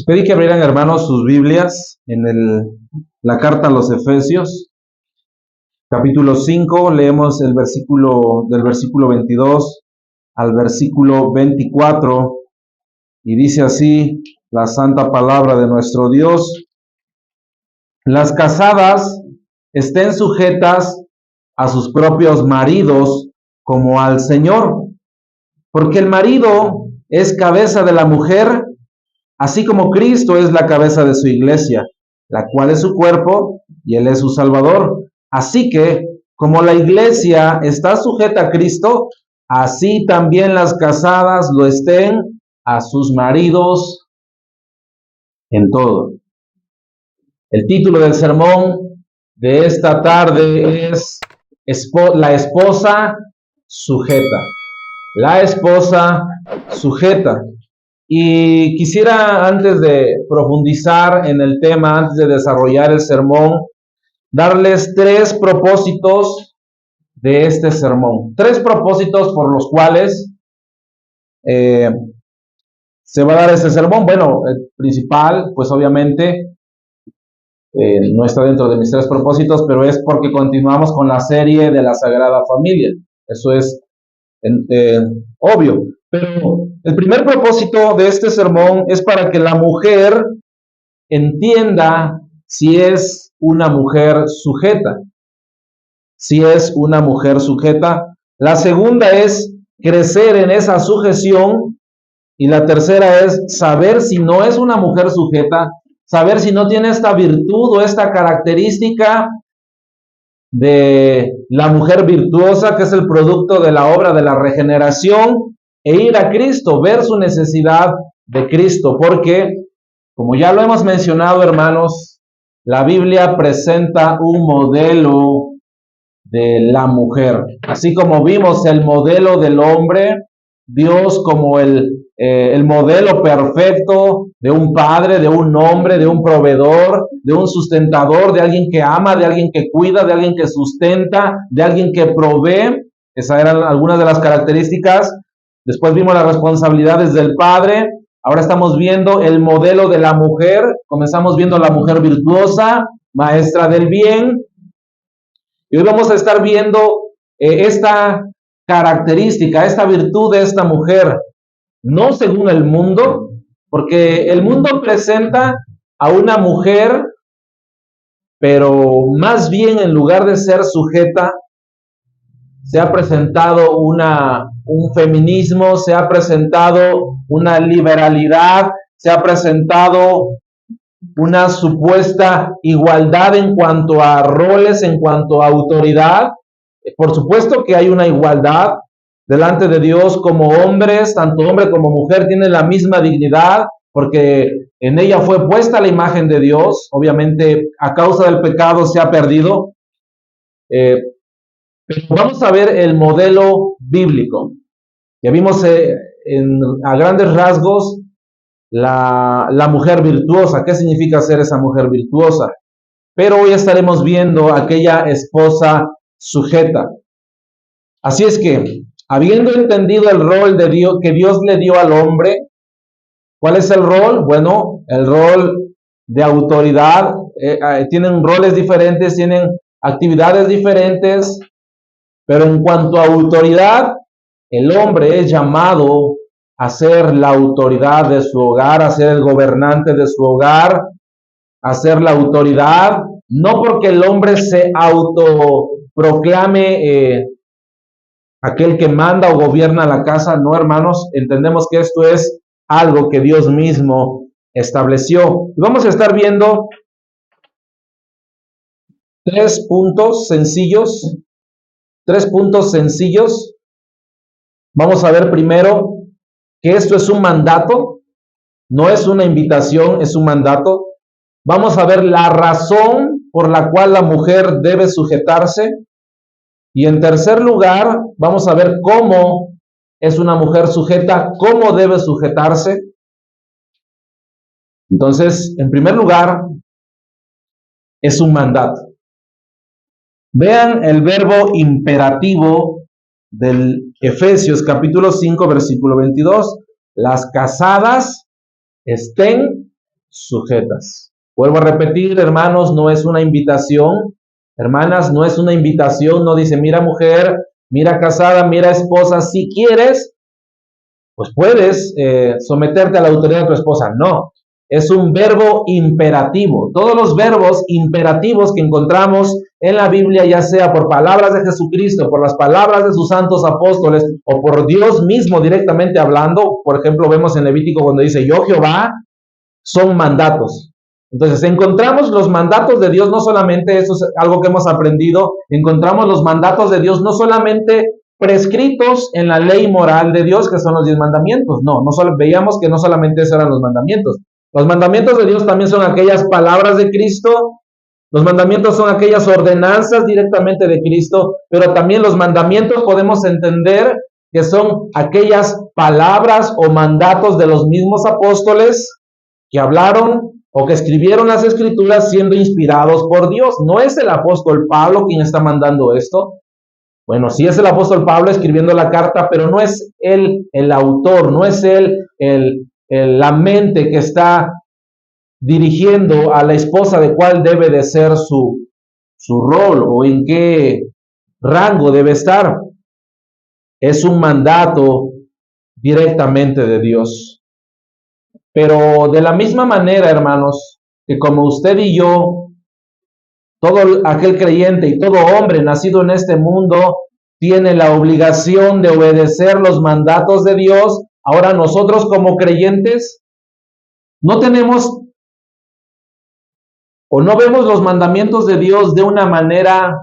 Les pedí que abrieran, hermanos, sus Biblias en la carta a los Efesios, capítulo 5, leemos del versículo 22 al versículo 24, y dice así la santa palabra de nuestro Dios: las casadas estén sujetas a sus propios maridos como al Señor, porque el marido es cabeza de la mujer, así como Cristo es la cabeza de su iglesia, la cual es su cuerpo y Él es su Salvador. Así que, como la iglesia está sujeta a Cristo, así también las casadas lo estén a sus maridos en todo. El título del sermón de esta tarde es La esposa sujeta. La esposa sujeta. Y quisiera, antes de profundizar en el tema, antes de desarrollar el sermón, darles 3 propósitos de este sermón. 3 propósitos por los cuales se va a dar este sermón. Bueno, el principal, pues obviamente, no está dentro de mis 3 propósitos, pero es porque continuamos con la serie de la Sagrada Familia. Eso es obvio. Pero el primer propósito de este sermón es para que la mujer entienda si es una mujer sujeta. Si es una mujer sujeta. La segunda es crecer en esa sujeción. Y la tercera es saber si no es una mujer sujeta, saber si no tiene esta virtud o esta característica de la mujer virtuosa, que es el producto de la obra de la regeneración, e ir a Cristo, ver su necesidad de Cristo, porque, como ya lo hemos mencionado, hermanos, la Biblia presenta un modelo de la mujer. Así como vimos el modelo del hombre, Dios como el modelo perfecto de un padre, de un hombre, de un proveedor, de un sustentador, de alguien que ama, de alguien que cuida, de alguien que sustenta, de alguien que provee. Esas eran algunas de las características. Después vimos las responsabilidades del padre. Ahora estamos viendo el modelo de la mujer. Comenzamos viendo la mujer virtuosa, maestra del bien. Y hoy vamos a estar viendo esta característica, esta virtud de esta mujer, no según el mundo, porque el mundo presenta a una mujer, pero más bien en lugar de ser sujeta, se ha presentado un feminismo, se ha presentado una liberalidad, se ha presentado una supuesta igualdad en cuanto a roles, en cuanto a autoridad. Por supuesto que hay una igualdad delante de Dios como hombres, tanto hombre como mujer tienen la misma dignidad, porque en ella fue puesta la imagen de Dios. Obviamente, a causa del pecado se ha perdido. Pero vamos a ver el modelo bíblico. Ya vimos a grandes rasgos la mujer virtuosa. ¿Qué significa ser esa mujer virtuosa? Pero hoy estaremos viendo aquella esposa sujeta. Así es que, habiendo entendido el rol de Dios que Dios le dio al hombre, ¿cuál es el rol? Bueno, el rol de autoridad. Tienen roles diferentes, tienen actividades diferentes, pero en cuanto a autoridad, el hombre es llamado a ser la autoridad de su hogar, a ser el gobernante de su hogar, a ser la autoridad, no porque el hombre se autoproclame aquel que manda o gobierna la casa. No, hermanos, entendemos que esto es algo que Dios mismo estableció. Y vamos a estar viendo 3 puntos sencillos. 3 puntos sencillos. Vamos a ver primero que esto es un mandato, no es una invitación, es un mandato. Vamos a ver la razón por la cual la mujer debe sujetarse. Y en tercer lugar, vamos a ver cómo es una mujer sujeta, cómo debe sujetarse. Entonces, en primer lugar, es un mandato. Vean el verbo imperativo del Efesios capítulo 5, versículo 22. Las casadas estén sujetas. Vuelvo a repetir, hermanos, no es una invitación. Hermanas, no es una invitación. No dice, mira mujer, mira casada, mira esposa, si quieres, pues puedes someterte a la autoridad de tu esposa. No, es un verbo imperativo. Todos los verbos imperativos que encontramos en la Biblia, ya sea por palabras de Jesucristo, por las palabras de sus santos apóstoles o por Dios mismo directamente hablando, por ejemplo, vemos en Levítico cuando dice, yo Jehová, son mandatos. Entonces, encontramos los mandatos de Dios, no solamente, eso es algo que hemos aprendido, encontramos los mandatos de Dios no solamente prescritos en la ley moral de Dios, que son los 10 mandamientos. No solo, veíamos que no solamente esos eran los mandamientos. Los mandamientos de Dios también son aquellas palabras de Cristo, los mandamientos son aquellas ordenanzas directamente de Cristo, pero también los mandamientos podemos entender que son aquellas palabras o mandatos de los mismos apóstoles que hablaron o que escribieron las escrituras siendo inspirados por Dios. No es el apóstol Pablo quien está mandando esto. Bueno, sí es el apóstol Pablo escribiendo la carta, pero no es él el autor, no es él la mente que está dirigiendo a la esposa de cuál debe de ser su rol o en qué rango debe estar. Es un mandato directamente de Dios. Pero de la misma manera, hermanos, que como usted y yo, todo aquel creyente y todo hombre nacido en este mundo tiene la obligación de obedecer los mandatos de Dios, ahora nosotros como creyentes no tenemos o no vemos los mandamientos de Dios de una manera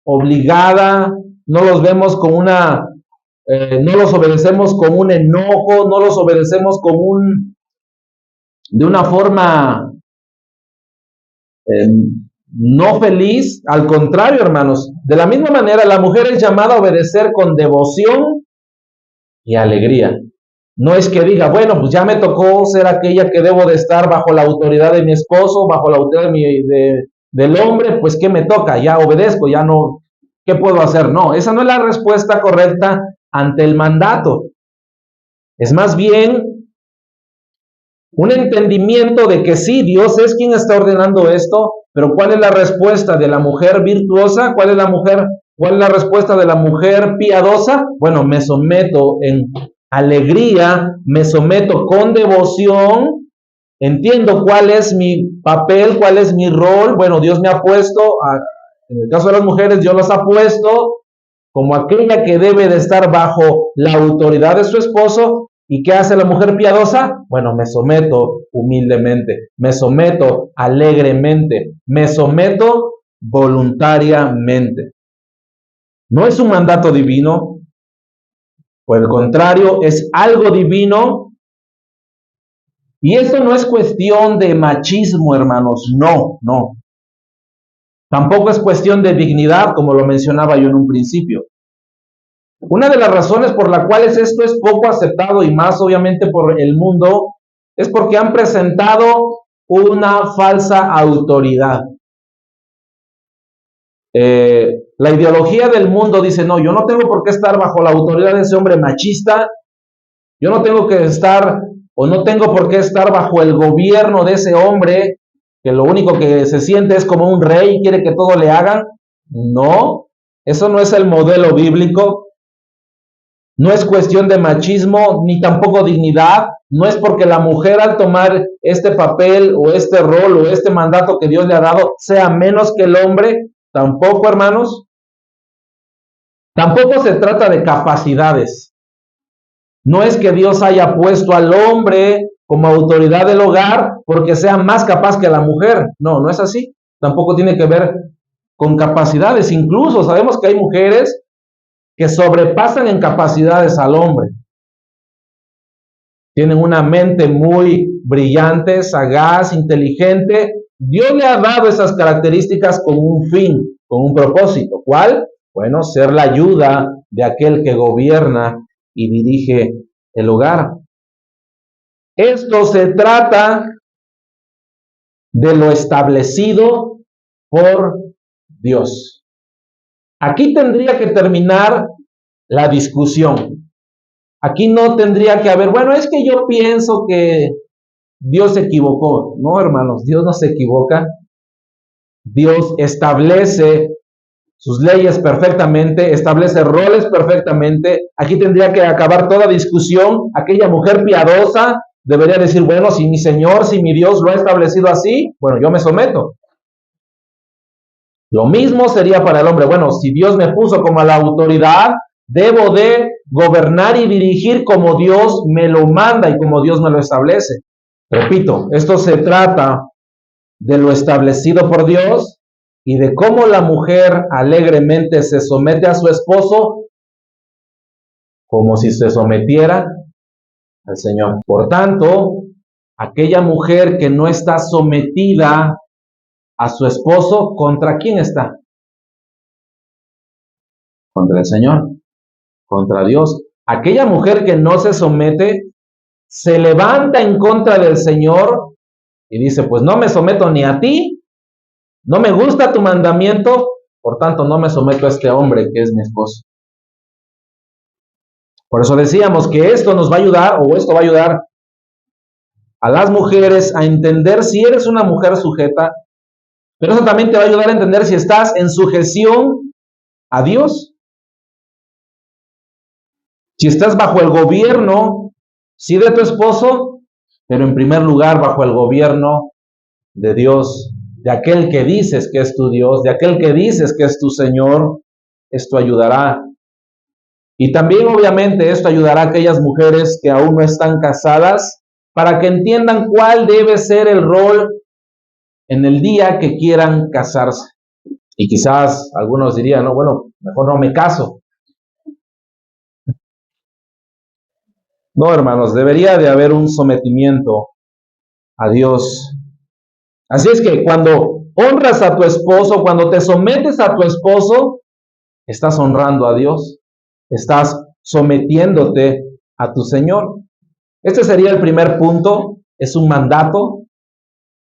obligada, no los vemos con no los obedecemos con un enojo, no los obedecemos de una forma no feliz. Al contrario, hermanos, de la misma manera la mujer es llamada a obedecer con devoción y alegría. No es que diga, bueno, pues ya me tocó ser aquella que debo de estar bajo la autoridad de mi esposo, bajo la autoridad del hombre, pues ¿qué me toca? Ya obedezco, ya no, ¿qué puedo hacer? No, esa no es la respuesta correcta ante el mandato. Es más bien un entendimiento de que sí, Dios es quien está ordenando esto, pero ¿cuál es la respuesta de la mujer virtuosa? ¿Cuál es la respuesta de la mujer piadosa? Bueno, me someto en alegría, me someto con devoción, entiendo cuál es mi papel, cuál es mi rol. Bueno, Dios me ha puesto, en el caso de las mujeres, Dios las ha puesto como aquella que debe de estar bajo la autoridad de su esposo. ¿Y qué hace la mujer piadosa? Bueno, me someto humildemente, me someto alegremente, me someto voluntariamente. No es un mandato divino, por el contrario, es algo divino. Y esto no es cuestión de machismo, hermanos, no. Tampoco es cuestión de dignidad, como lo mencionaba yo en un principio. Una de las razones por las cuales esto es poco aceptado y más obviamente por el mundo es porque han presentado una falsa autoridad. La ideología del mundo dice, no, yo no tengo por qué estar bajo la autoridad de ese hombre machista, yo no tengo que estar o no tengo por qué estar bajo el gobierno de ese hombre que lo único que se siente es como un rey y quiere que todo le hagan. No, eso no es el modelo bíblico. No es cuestión de machismo ni tampoco dignidad. No es porque la mujer al tomar este papel o este rol o este mandato que Dios le ha dado sea menos que el hombre. Tampoco, hermanos. Tampoco se trata de capacidades. No es que Dios haya puesto al hombre como autoridad del hogar porque sea más capaz que la mujer. No es así. Tampoco tiene que ver con capacidades. Incluso sabemos que hay mujeres que sobrepasan en capacidades al hombre. Tienen una mente muy brillante, sagaz, inteligente. Dios le ha dado esas características con un fin, con un propósito. ¿Cuál? Bueno, ser la ayuda de aquel que gobierna y dirige el hogar. Esto se trata de lo establecido por Dios. Aquí tendría que terminar la discusión. Aquí no tendría que haber, bueno, es que yo pienso que Dios se equivocó. No, hermanos, Dios no se equivoca. Dios establece sus leyes perfectamente, establece roles perfectamente. Aquí tendría que acabar toda discusión. Aquella mujer piadosa debería decir, bueno, si mi Señor, si mi Dios lo ha establecido así, bueno, yo me someto. Lo mismo sería para el hombre. Bueno, si Dios me puso como a la autoridad, debo de gobernar y dirigir como Dios me lo manda y como Dios me lo establece. Repito, esto se trata de lo establecido por Dios y de cómo la mujer alegremente se somete a su esposo como si se sometiera al Señor. Por tanto, aquella mujer que no está sometida a su esposo, ¿contra quién está? Contra el Señor, contra Dios. Aquella mujer que no se somete, se levanta en contra del Señor y dice, pues no me someto ni a ti, no me gusta tu mandamiento, por tanto no me someto a este hombre que es mi esposo. Por eso decíamos que esto nos va a ayudar, o esto va a ayudar a las mujeres a entender si eres una mujer sujeta, pero eso también te va a ayudar a entender si estás en sujeción a Dios. Si estás bajo el gobierno, sí de tu esposo, pero en primer lugar bajo el gobierno de Dios, de aquel que dices que es tu Dios, de aquel que dices que es tu Señor, esto ayudará. Y también obviamente esto ayudará a aquellas mujeres que aún no están casadas para que entiendan cuál debe ser el rol en el día que quieran casarse. Y quizás algunos dirían, no, bueno, mejor no me caso. No, hermanos, debería de haber un sometimiento a Dios. Así es que cuando honras a tu esposo, cuando te sometes a tu esposo, estás honrando a Dios, estás sometiéndote a tu Señor. Este sería el primer punto, es un mandato,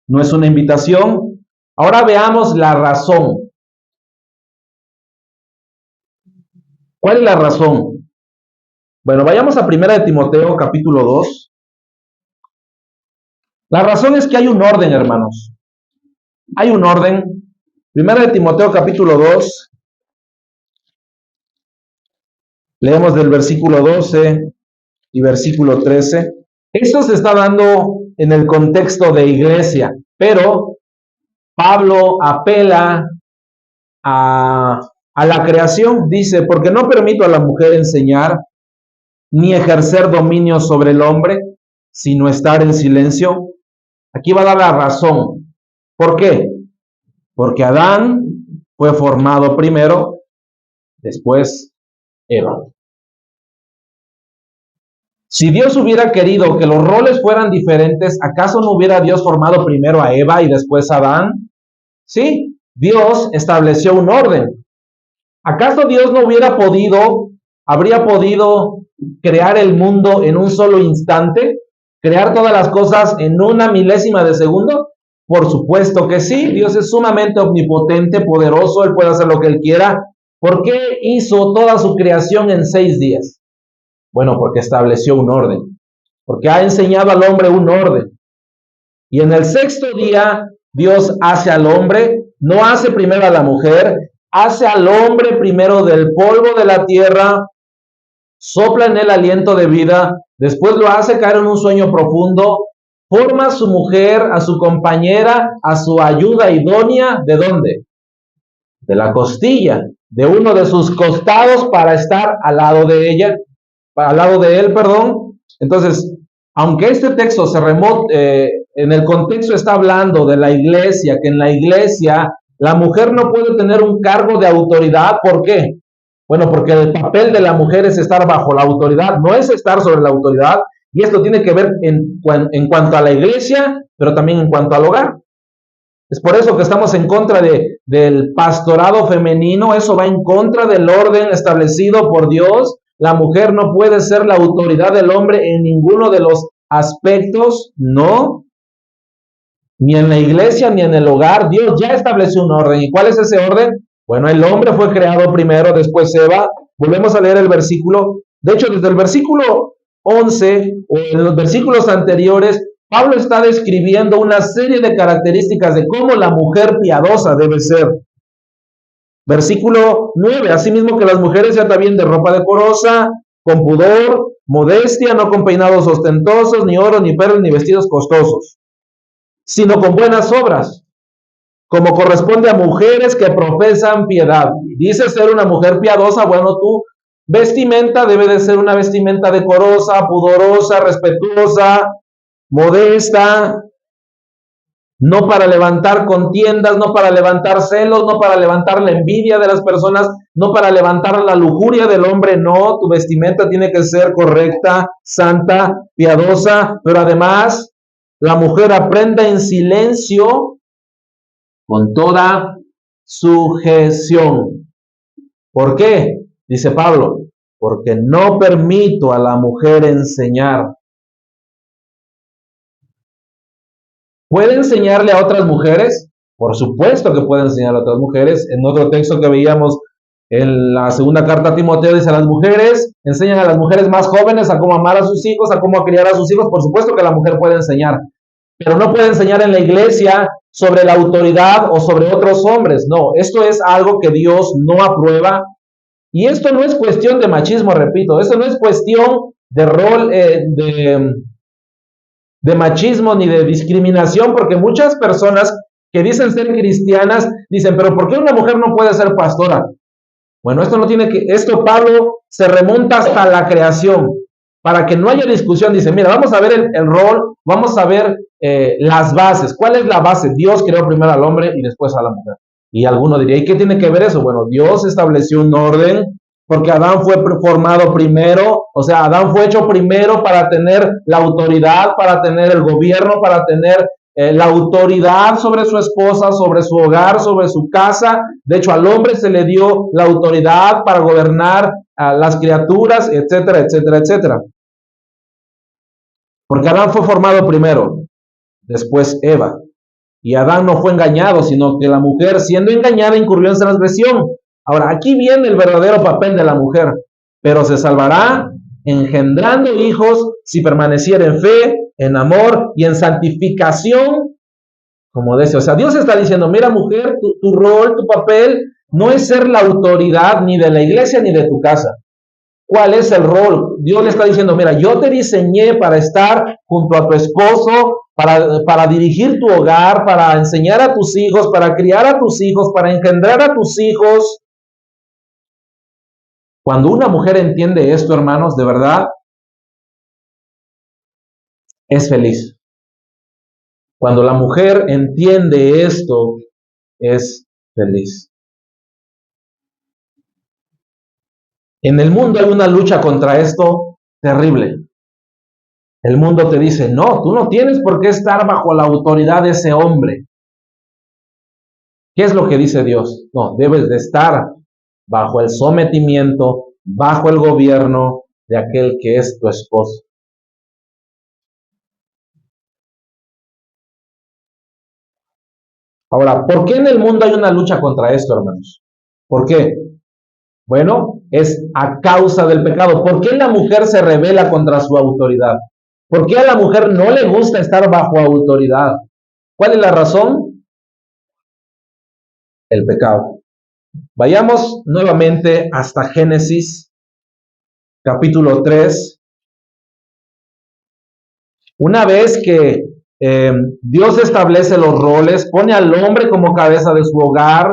no es una invitación. Ahora veamos la razón. ¿Cuál es la razón? Bueno, vayamos a 1 de Timoteo, capítulo 2. La razón es que hay un orden, hermanos. Hay un orden. 1 de Timoteo, capítulo 2. Leemos del versículo 12 y versículo 13. Esto se está dando en el contexto de iglesia, pero Pablo apela a la creación. Dice, porque no permito a la mujer enseñar ni ejercer dominio sobre el hombre, sino estar en silencio. Aquí va a dar la razón. ¿Por qué? Porque Adán fue formado primero, después Eva. Si Dios hubiera querido que los roles fueran diferentes, ¿acaso no hubiera Dios formado primero a Eva y después a Adán? Sí, Dios estableció un orden. ¿Acaso Dios no habría podido crear el mundo en un solo instante? ¿Crear todas las cosas en una milésima de segundo? Por supuesto que sí, Dios es sumamente omnipotente, poderoso, Él puede hacer lo que Él quiera. ¿Por qué hizo toda su creación en 6 días? Bueno, porque estableció un orden, porque ha enseñado al hombre un orden. Y en el 6º día, Dios hace al hombre, no hace primero a la mujer, hace al hombre primero del polvo de la tierra, sopla en él aliento de vida, después lo hace caer en un sueño profundo, forma a su mujer, a su compañera, a su ayuda idónea, ¿de dónde? De la costilla, de uno de sus costados para estar al lado de ella, al lado de él, perdón. Entonces, aunque este texto en el contexto está hablando de la iglesia, que en la iglesia la mujer no puede tener un cargo de autoridad. ¿Por qué? Bueno, porque el papel de la mujer es estar bajo la autoridad, no es estar sobre la autoridad. Y esto tiene que ver en cuanto a la iglesia, pero también en cuanto al hogar. Es por eso que estamos en contra del pastorado femenino. Eso va en contra del orden establecido por Dios. La mujer no puede ser la autoridad del hombre en ninguno de los aspectos, no. Ni en la iglesia, ni en el hogar. Dios ya estableció un orden. ¿Y cuál es ese orden? Bueno, el hombre fue creado primero, después Eva. Volvemos a leer el versículo. De hecho, desde el versículo 11 o en los versículos anteriores, Pablo está describiendo una serie de características de cómo la mujer piadosa debe ser. Versículo 9, asimismo que las mujeres se atavíen de ropa decorosa, con pudor, modestia, no con peinados ostentosos, ni oro, ni perlas, ni vestidos costosos, sino con buenas obras, como corresponde a mujeres que profesan piedad. Dice ser una mujer piadosa, bueno, tu vestimenta debe de ser una vestimenta decorosa, pudorosa, respetuosa, modesta, no para levantar contiendas, no para levantar celos, no para levantar la envidia de las personas, no para levantar la lujuria del hombre, no, tu vestimenta tiene que ser correcta, santa, piadosa, pero además la mujer aprenda en silencio con toda sujeción. ¿Por qué? Dice Pablo, porque no permito a la mujer enseñar. ¿Puede enseñarle a otras mujeres? Por supuesto que puede enseñar a otras mujeres. En otro texto que veíamos en la segunda carta a Timoteo dice a las mujeres, enseñan a las mujeres más jóvenes a cómo amar a sus hijos, a cómo criar a sus hijos. Por supuesto que la mujer puede enseñar, pero no puede enseñar en la iglesia sobre la autoridad o sobre otros hombres. No, esto es algo que Dios no aprueba. Y esto no es cuestión de machismo, repito, esto no es cuestión de rol, de machismo ni de discriminación, porque muchas personas que dicen ser cristianas dicen, pero ¿por qué una mujer no puede ser pastora? Bueno, esto Pablo se remonta hasta la creación, para que no haya discusión. Dice, mira, vamos a ver el rol, vamos a ver las bases. ¿Cuál es la base? Dios creó primero al hombre y después a la mujer. Y alguno diría, ¿y qué tiene que ver eso? Bueno, Dios estableció un orden, porque Adán fue formado primero, o sea, Adán fue hecho primero para tener la autoridad, para tener el gobierno, para tener la autoridad sobre su esposa, sobre su hogar, sobre su casa. De hecho, al hombre se le dio la autoridad para gobernar a las criaturas, etcétera, etcétera, etcétera. Porque Adán fue formado primero, después Eva. Y Adán no fue engañado, sino que la mujer, siendo engañada, incurrió en transgresión. Ahora, aquí viene el verdadero papel de la mujer, pero se salvará engendrando hijos si permaneciera en fe, en amor y en santificación, como dice. O sea, Dios está diciendo, mira mujer, tu rol, tu papel, no es ser la autoridad ni de la iglesia ni de tu casa. ¿Cuál es el rol? Dios le está diciendo, mira, yo te diseñé para estar junto a tu esposo, para dirigir tu hogar, para enseñar a tus hijos, para criar a tus hijos, para engendrar a tus hijos. Cuando una mujer entiende esto, hermanos, de verdad, es feliz. Cuando la mujer entiende esto, es feliz. En el mundo hay una lucha contra esto terrible. El mundo te dice, no, tú no tienes por qué estar bajo la autoridad de ese hombre. ¿Qué es lo que dice Dios? No, debes de estar bajo el sometimiento, bajo el gobierno de aquel que es tu esposo. Ahora, ¿por qué en el mundo hay una lucha contra esto, hermanos? ¿Por qué? Bueno, es a causa del pecado. ¿Por qué la mujer se rebela contra su autoridad? ¿Por qué a la mujer no le gusta estar bajo autoridad? ¿Cuál es la razón? El pecado. Vayamos nuevamente hasta Génesis, capítulo 3. Una vez que Dios establece los roles, pone al hombre como cabeza de su hogar,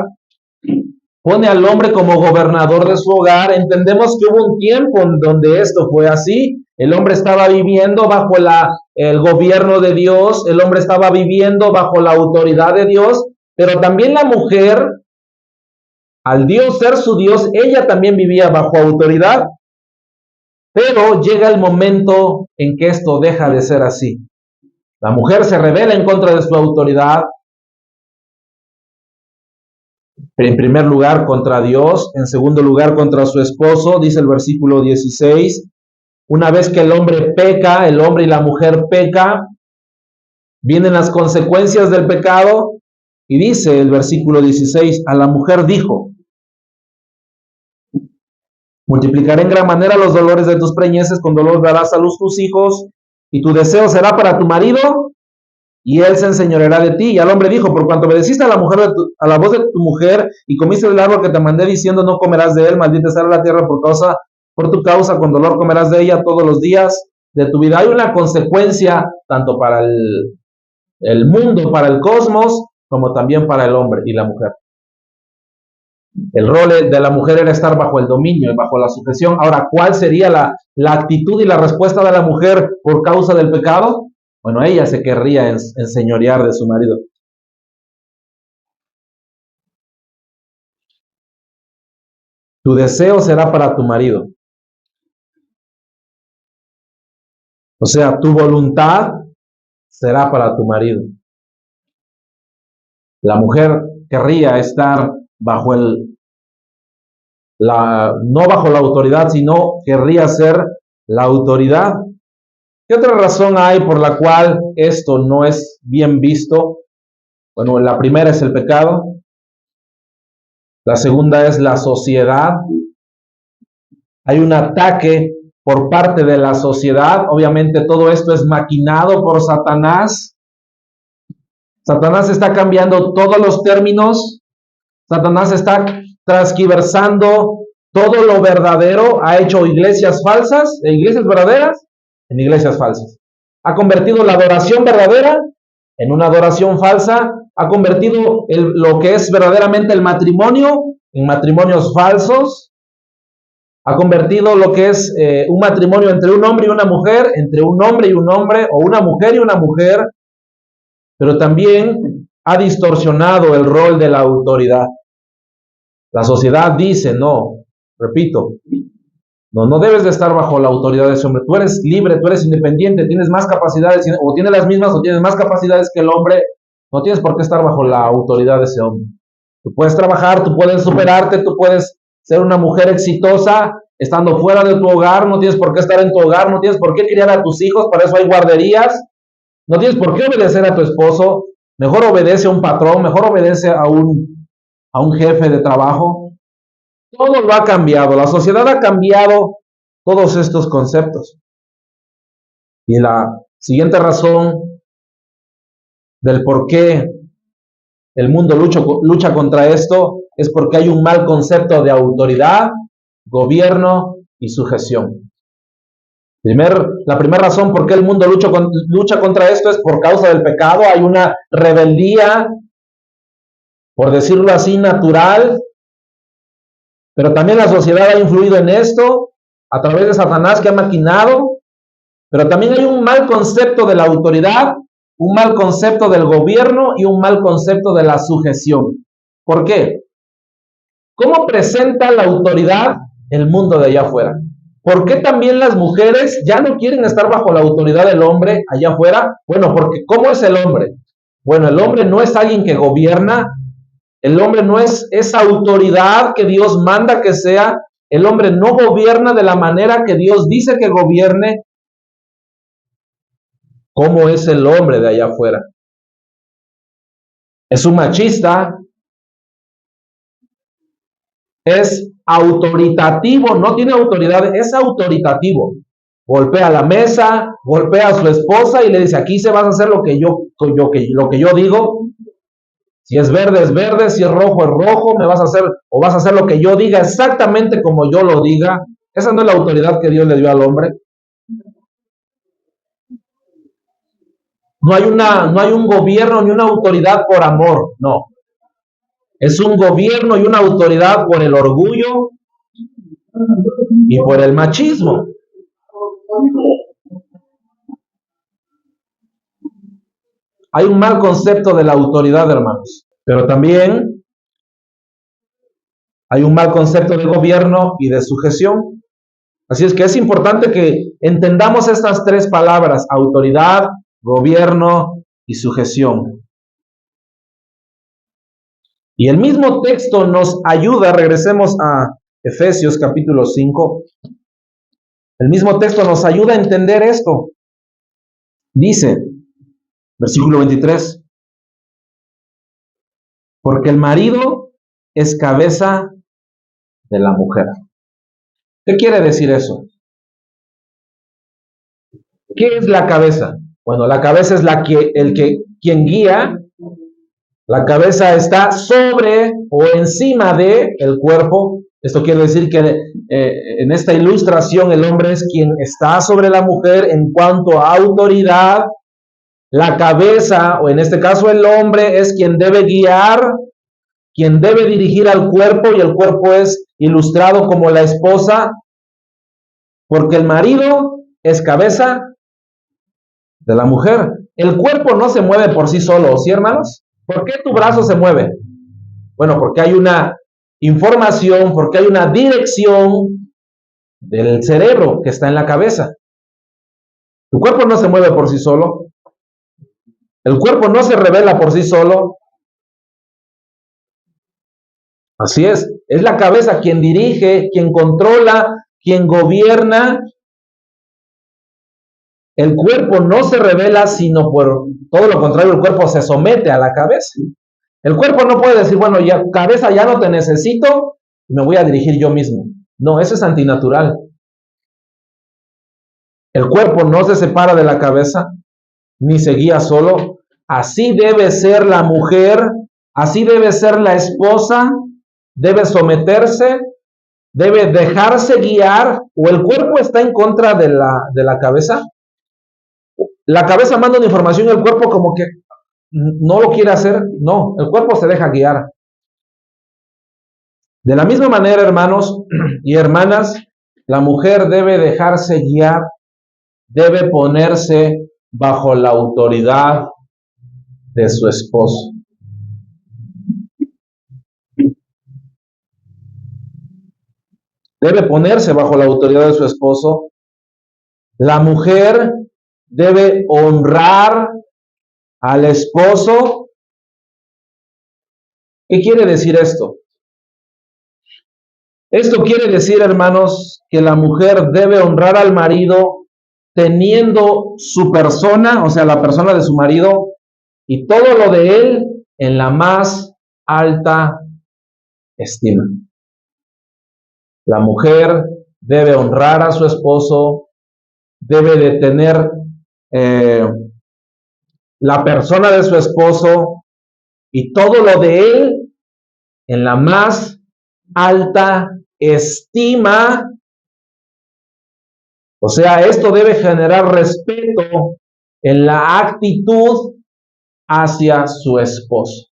pone al hombre como gobernador de su hogar, entendemos que hubo un tiempo en donde esto fue así. El hombre estaba viviendo bajo el gobierno de Dios, el hombre estaba viviendo bajo la autoridad de Dios, pero también la mujer, al Dios ser su Dios, ella también vivía bajo autoridad. Pero llega el momento en que esto deja de ser así. La mujer se rebela en contra de su autoridad. En primer lugar, contra Dios. En segundo lugar, contra su esposo. Dice el versículo 16. Una vez que el hombre peca, el hombre y la mujer peca, vienen las consecuencias del pecado. Y dice el versículo 16, a la mujer dijo, multiplicaré en gran manera los dolores de tus preñeces, con dolor darás a luz tus hijos, y tu deseo será para tu marido, y él se enseñoreará de ti. Y al hombre dijo, por cuanto obedeciste a la mujer a la voz de tu mujer, y comiste del árbol que te mandé diciendo, no comerás de él, maldita será la tierra por tu causa, con dolor comerás de ella todos los días de tu vida. Hay una consecuencia tanto para el mundo, para el cosmos, como también para el hombre y la mujer. El rol de la mujer era estar bajo el dominio y bajo la sujeción. Ahora, ¿cuál sería la actitud y la respuesta de la mujer por causa del pecado? Bueno, ella se querría enseñorear de su marido. Tu deseo será para tu marido. O sea, tu voluntad será para tu marido. La mujer querría estar bajo no bajo la autoridad, sino querría ser la autoridad. ¿Qué otra razón hay por la cual esto no es bien visto? Bueno, la primera es el pecado. La segunda es la sociedad. Hay un ataque por parte de la sociedad. Obviamente todo esto es maquinado por Satanás. Satanás está cambiando todos los términos. Satanás está transquiversando todo lo verdadero. Ha hecho iglesias falsas, iglesias verdaderas, en iglesias falsas. Ha convertido la adoración verdadera en una adoración falsa. Ha convertido lo que es verdaderamente el matrimonio en matrimonios falsos. Ha convertido lo que es un matrimonio entre un hombre y una mujer, entre un hombre y un hombre, o una mujer y una mujer, pero también ha distorsionado el rol de la autoridad. La sociedad dice, no, repito, no debes de estar bajo la autoridad de ese hombre. Tú eres libre, tú eres independiente, tienes más capacidades, o tienes las mismas o tienes más capacidades que el hombre. No tienes por qué estar bajo la autoridad de ese hombre. Tú puedes trabajar, tú puedes superarte, tú puedes ser una mujer exitosa estando fuera de tu hogar. No tienes por qué estar en tu hogar, no tienes por qué criar a tus hijos, para eso hay guarderías. No tienes por qué obedecer a tu esposo. Mejor obedece a un patrón, mejor obedece a un jefe de trabajo. Todo lo ha cambiado, la sociedad ha cambiado todos estos conceptos. Y la siguiente razón del por qué el mundo lucha contra esto es porque hay un mal concepto de autoridad, gobierno y sujeción. La primera razón por qué el mundo lucha contra esto es por causa del pecado. Hay una rebeldía, por decirlo así, natural. Pero también la sociedad ha influido en esto a través de Satanás que ha maquinado. Pero también hay un mal concepto de la autoridad, un mal concepto del gobierno y un mal concepto de la sujeción. ¿Por qué? ¿Cómo presenta la autoridad el mundo de allá afuera? ¿Por qué también las mujeres ya no quieren estar bajo la autoridad del hombre allá afuera? Bueno, porque ¿cómo es el hombre? Bueno, el hombre no es alguien que gobierna. El hombre no es esa autoridad que Dios manda que sea. El hombre no gobierna de la manera que Dios dice que gobierne. ¿Cómo es el hombre de allá afuera? Es un machista. Es autoritativo, no tiene autoridad, es autoritativo. Golpea la mesa, golpea a su esposa y le dice, aquí se vas a hacer lo que yo digo. Si es verde, si es rojo, me vas a hacer, o vas a hacer lo que yo diga exactamente como yo lo diga. Esa no es la autoridad que Dios le dio al hombre. No hay un gobierno ni una autoridad por amor, no. Es un gobierno y una autoridad por el orgullo y por el machismo. Hay un mal concepto de la autoridad, hermanos, pero también hay un mal concepto de gobierno y de sujeción. Así es que es importante que entendamos estas tres palabras: autoridad, gobierno y sujeción. Y el mismo texto nos ayuda, regresemos a Efesios capítulo 5, el mismo texto nos ayuda a entender esto. Dice, versículo 23, porque el marido es cabeza de la mujer. ¿Qué quiere decir eso? ¿Qué es la cabeza? Bueno, la cabeza es el que quien guía, la cabeza está sobre o encima de el cuerpo. Esto quiere decir que en esta ilustración el hombre es quien está sobre la mujer en cuanto a autoridad. La cabeza, o en este caso el hombre, es quien debe guiar, quien debe dirigir al cuerpo, y el cuerpo es ilustrado como la esposa, porque el marido es cabeza de la mujer. El cuerpo no se mueve por sí solo, ¿sí, hermanos? ¿Por qué tu brazo se mueve? Bueno, porque hay una información, porque hay una dirección del cerebro que está en la cabeza. Tu cuerpo no se mueve por sí solo. El cuerpo no se revela por sí solo. Así es la cabeza quien dirige, quien controla, quien gobierna. El cuerpo no se revela, sino por todo lo contrario, el cuerpo se somete a la cabeza. El cuerpo no puede decir, bueno, ya cabeza, ya no te necesito, me voy a dirigir yo mismo. No, eso es antinatural. El cuerpo no se separa de la cabeza, ni se guía solo. Así debe ser la mujer, así debe ser la esposa, debe someterse, debe dejarse guiar, o el cuerpo está en contra de la cabeza. La cabeza manda una información y el cuerpo como que no lo quiere hacer. No, el cuerpo se deja guiar. De la misma manera, hermanos y hermanas, la mujer debe dejarse guiar, debe ponerse bajo la autoridad de su esposo. Debe ponerse bajo la autoridad de su esposo. La mujer debe honrar al esposo. ¿Qué quiere decir esto? Esto quiere decir, hermanos, que la mujer debe honrar al marido teniendo su persona, o sea, la persona de su marido, y todo lo de él en la más alta estima. La mujer debe honrar a su esposo, debe de tener la persona de su esposo y todo lo de él en la más alta estima. O sea, esto debe generar respeto en la actitud hacia su esposo.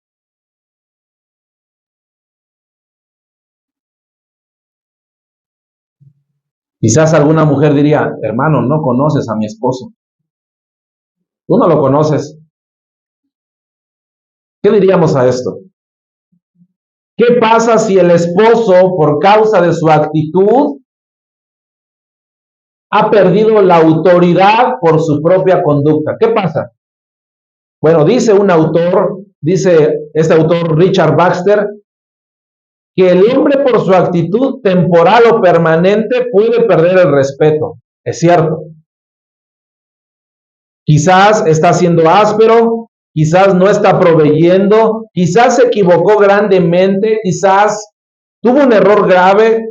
Quizás alguna mujer diría, hermano, no conoces a mi esposo. Tú no lo conoces. ¿Qué diríamos a esto? ¿Qué pasa si el esposo, por causa de su actitud, ha perdido la autoridad por su propia conducta? ¿Qué pasa? Bueno, dice un autor, dice este autor Richard Baxter, que el hombre por su actitud temporal o permanente puede perder el respeto. Es cierto. Quizás está siendo áspero, quizás no está proveyendo, quizás se equivocó grandemente, quizás tuvo un error grave,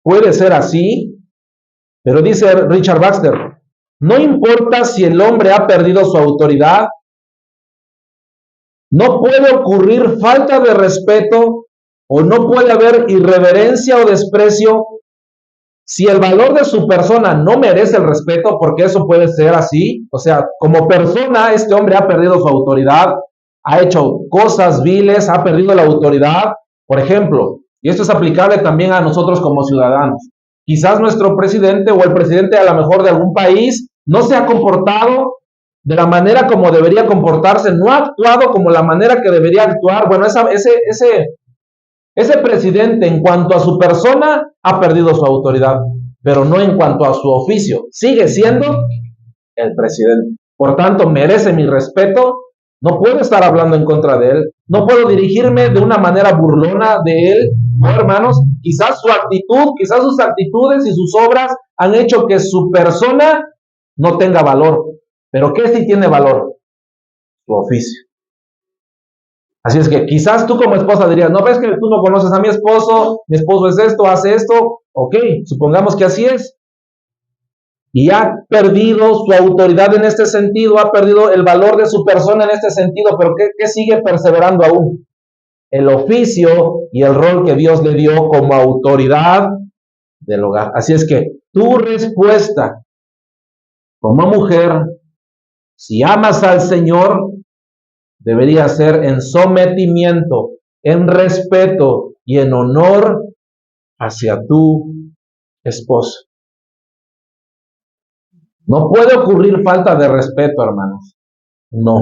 puede ser así, pero dice Richard Baxter, no importa si el hombre ha perdido su autoridad, no puede ocurrir falta de respeto o no puede haber irreverencia o desprecio si el valor de su persona no merece el respeto, porque eso puede ser así. O sea, como persona, este hombre ha perdido su autoridad, ha hecho cosas viles, ha perdido la autoridad. Por ejemplo, y esto es aplicable también a nosotros como ciudadanos. Quizás nuestro presidente o el presidente a lo mejor de algún país no se ha comportado de la manera como debería comportarse, no ha actuado como la manera que debería actuar. Bueno, ese presidente en cuanto a su persona ha perdido su autoridad, pero no en cuanto a su oficio. Sigue siendo el presidente. Por tanto, merece mi respeto. No puedo estar hablando en contra de él. No puedo dirigirme de una manera burlona de él. No, hermanos, quizás su actitud, quizás sus actitudes y sus obras han hecho que su persona no tenga valor. Pero ¿qué sí tiene valor? Su oficio. Así es que quizás tú como esposa dirías, no ves que tú no conoces a mi esposo es esto, hace esto. Ok, supongamos que así es. y ha perdido su autoridad en este sentido, ha perdido el valor de su persona en este sentido, pero ¿qué sigue perseverando aún? El oficio y el rol que Dios le dio como autoridad del hogar. Así es que tu respuesta como mujer, si amas al Señor, debería ser en sometimiento, en respeto y en honor hacia tu esposo. No puede ocurrir falta de respeto, hermanos. No.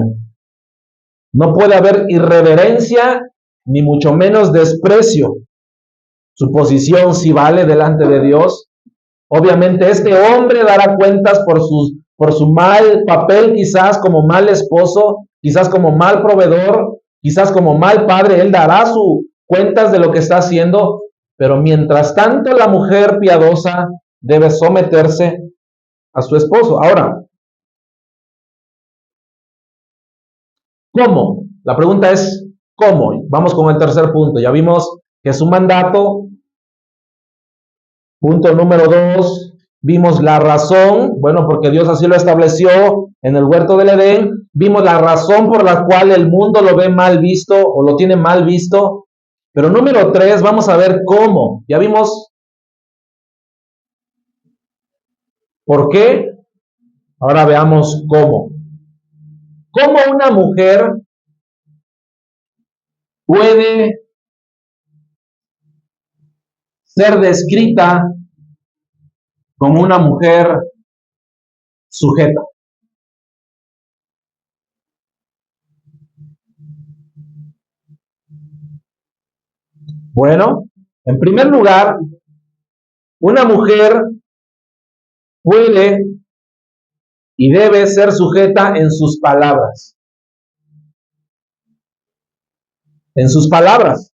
No puede haber irreverencia, ni mucho menos desprecio. Su posición sí vale delante de Dios. Obviamente este hombre dará cuentas por su mal papel, quizás como mal esposo, quizás como mal proveedor, quizás como mal padre. Él dará sus cuentas de lo que está haciendo, pero mientras tanto la mujer piadosa debe someterse a su esposo. Ahora, ¿cómo? La pregunta es, ¿cómo? Vamos con el tercer punto. Ya vimos que es un mandato. Punto número 2, vimos la razón, bueno, porque Dios así lo estableció en el huerto del Edén. Vimos la razón por la cual el mundo lo ve mal visto o lo tiene mal visto. Pero número 3, vamos a ver cómo. Ya vimos por qué. Ahora veamos cómo. ¿Cómo una mujer puede ser descrita como una mujer sujeta? Bueno, en primer lugar, una mujer puede y debe ser sujeta en sus palabras. En sus palabras.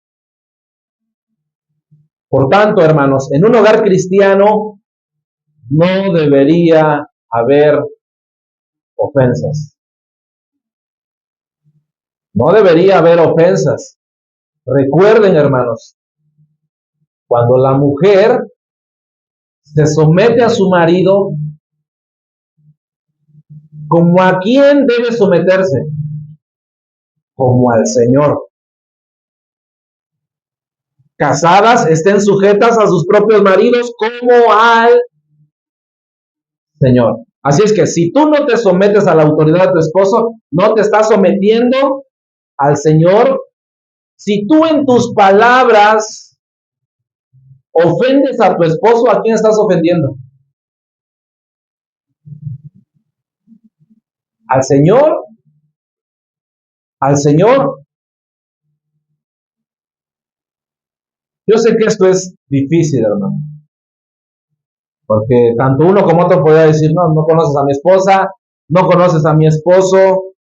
Por tanto, hermanos, en un hogar cristiano no debería haber ofensas. No debería haber ofensas. Recuerden, hermanos, cuando la mujer se somete a su marido, ¿como a quién debe someterse? Como al Señor. Casadas estén sujetas a sus propios maridos como al Señor. Así es que si tú no te sometes a la autoridad de tu esposo, no te estás sometiendo al Señor. Si tú en tus palabras ofendes a tu esposo, ¿a quién estás ofendiendo? ¿Al Señor? ¿Al Señor? Yo sé que esto es difícil, hermano, porque tanto uno como otro podría decir, no, no conoces a mi esposa, no conoces a mi esposo,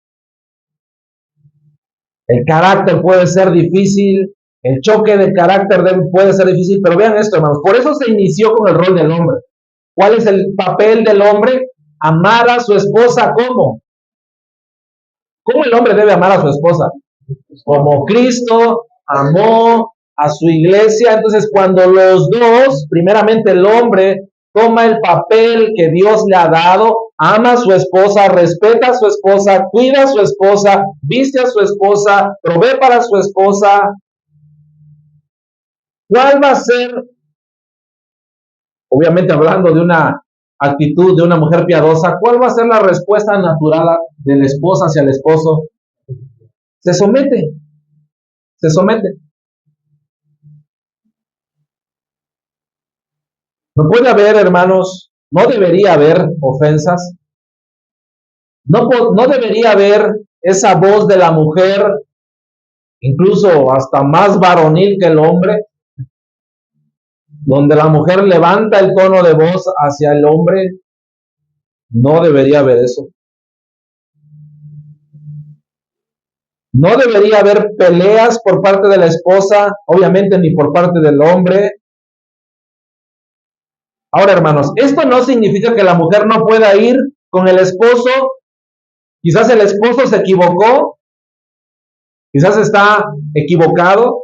el carácter puede ser difícil, el choque de carácter puede ser difícil, pero vean esto, hermanos, por eso se inició con el rol del hombre. ¿Cuál es el papel del hombre? Amar a su esposa, ¿cómo? ¿Cómo el hombre debe amar a su esposa? Como Cristo amó a su iglesia. Entonces, cuando los dos, primeramente el hombre, toma el papel que Dios le ha dado, ama a su esposa, respeta a su esposa, cuida a su esposa, viste a su esposa, provee para su esposa, ¿cuál va a ser? Obviamente hablando de una actitud de una mujer piadosa, ¿cuál va a ser la respuesta natural de la esposa hacia el esposo? Se somete, se somete. No puede haber, hermanos, no debería haber ofensas, no debería haber esa voz de la mujer, incluso hasta más varonil que el hombre, donde la mujer levanta el tono de voz hacia el hombre. No debería haber eso. No debería haber peleas por parte de la esposa, obviamente ni por parte del hombre. Ahora, hermanos, esto no significa que la mujer no pueda ir con el esposo. Quizás el esposo se equivocó, quizás está equivocado.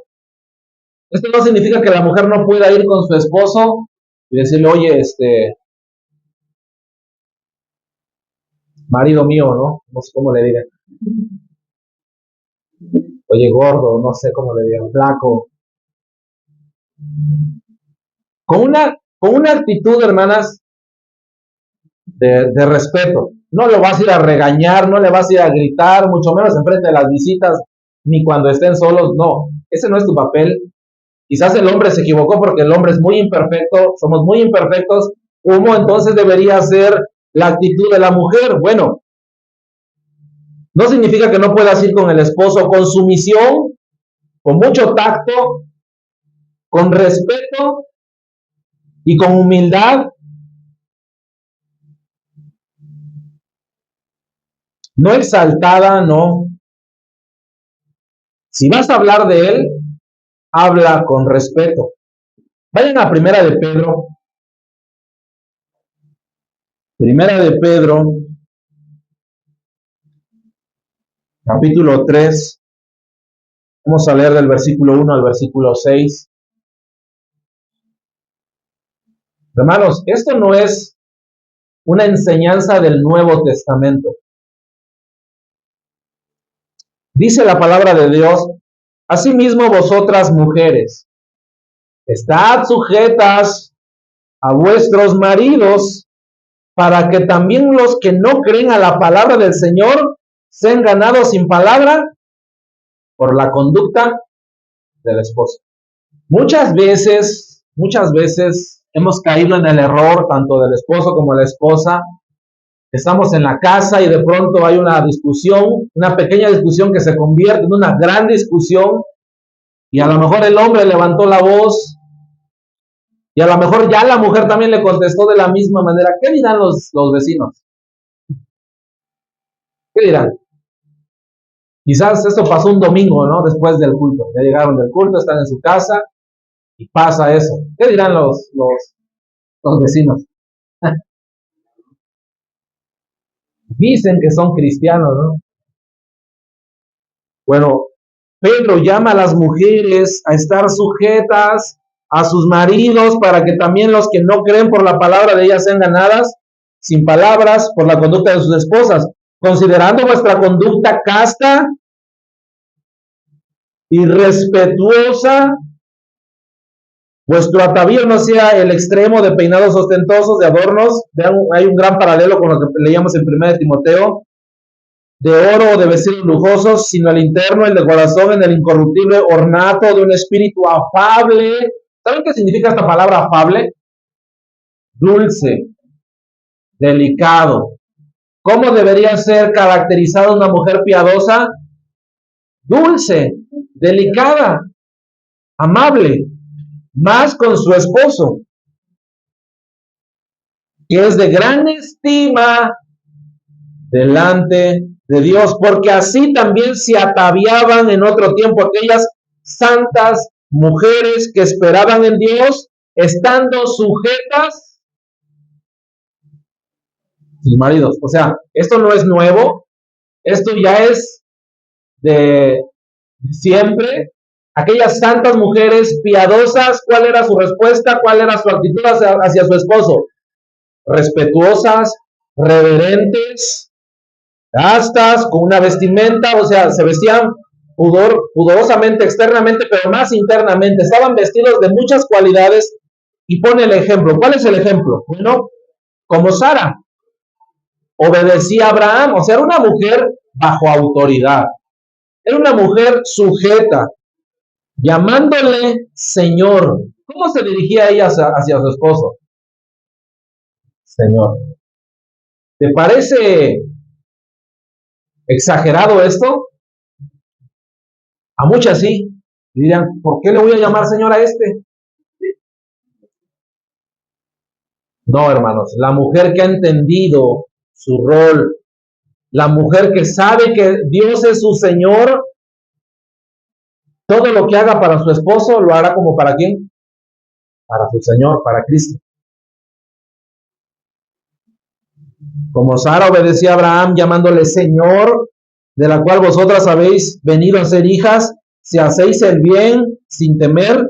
Esto no significa que la mujer no pueda ir con su esposo y decirle, oye, marido mío, ¿no? No sé cómo le digan. Oye, gordo, no sé cómo le digan, flaco. Con una actitud, hermanas, de respeto. No lo vas a ir a regañar, no le vas a ir a gritar, mucho menos enfrente de las visitas, ni cuando estén solos. No, ese no es tu papel. Quizás el hombre se equivocó porque el hombre es muy imperfecto, somos muy imperfectos. ¿Cómo entonces debería ser la actitud de la mujer? Bueno, no significa que no puedas ir con el esposo con sumisión, con mucho tacto, con respeto y con humildad. No exaltada, no. Si vas a hablar de él, habla con respeto. Vayan a Primera de Pedro, capítulo 3. Vamos a leer del versículo 1 al versículo 6. Hermanos, esto no es una enseñanza del Nuevo Testamento. Dice la palabra de Dios: asimismo vosotras mujeres, estad sujetas a vuestros maridos, para que también los que no creen a la palabra del Señor sean ganados sin palabra por la conducta del esposo. Muchas veces hemos caído en el error, tanto del esposo como de la esposa. Estamos en la casa y de pronto hay una discusión, una pequeña discusión que se convierte en una gran discusión, y a lo mejor el hombre levantó la voz y a lo mejor ya la mujer también le contestó de la misma manera. ¿Qué dirán los vecinos? ¿Qué dirán? Quizás esto pasó un domingo, ¿no? Después del culto. Ya llegaron del culto, están en su casa y pasa eso. ¿Qué dirán los vecinos? Dicen que son cristianos, ¿no? Bueno, Pedro llama a las mujeres a estar sujetas a sus maridos para que también los que no creen por la palabra de ellas sean ganadas sin palabras por la conducta de sus esposas, considerando vuestra conducta casta y respetuosa. Vuestro atavío no sea el extremo de peinados ostentosos, de adornos. Vean, hay un gran paralelo con lo que leíamos en 1 de Timoteo, de oro o de vestidos lujosos, sino el interno, el de corazón, en el incorruptible ornato de un espíritu afable. ¿Saben qué significa esta palabra afable? Dulce, delicado. ¿Cómo debería ser caracterizada una mujer piadosa? Dulce, delicada, amable, más con su esposo, que es de gran estima delante de Dios, porque así también se ataviaban en otro tiempo aquellas santas mujeres que esperaban en Dios, estando sujetas a sus maridos. O sea, esto no es nuevo, esto ya es de siempre. Aquellas santas mujeres piadosas, ¿cuál era su respuesta? ¿Cuál era su actitud hacia su esposo? Respetuosas, reverentes, castas, con una vestimenta, o sea, se vestían pudorosamente externamente, pero más internamente. Estaban vestidos de muchas cualidades, y pone el ejemplo. ¿Cuál es el ejemplo? Bueno, como Sara, obedecía a Abraham, o sea, era una mujer bajo autoridad, era una mujer sujeta, llamándole Señor. ¿Cómo se dirigía ella hacia su esposo? Señor. ¿Te parece exagerado esto? A muchas sí. Y dirán, ¿por qué le voy a llamar Señor a este? No, hermanos, la mujer que ha entendido su rol, la mujer que sabe que Dios es su Señor, todo lo que haga para su esposo lo hará como para quién, para su Señor, para Cristo. Como Sara obedecía a Abraham llamándole Señor, de la cual vosotras habéis venido a ser hijas, si hacéis el bien sin temer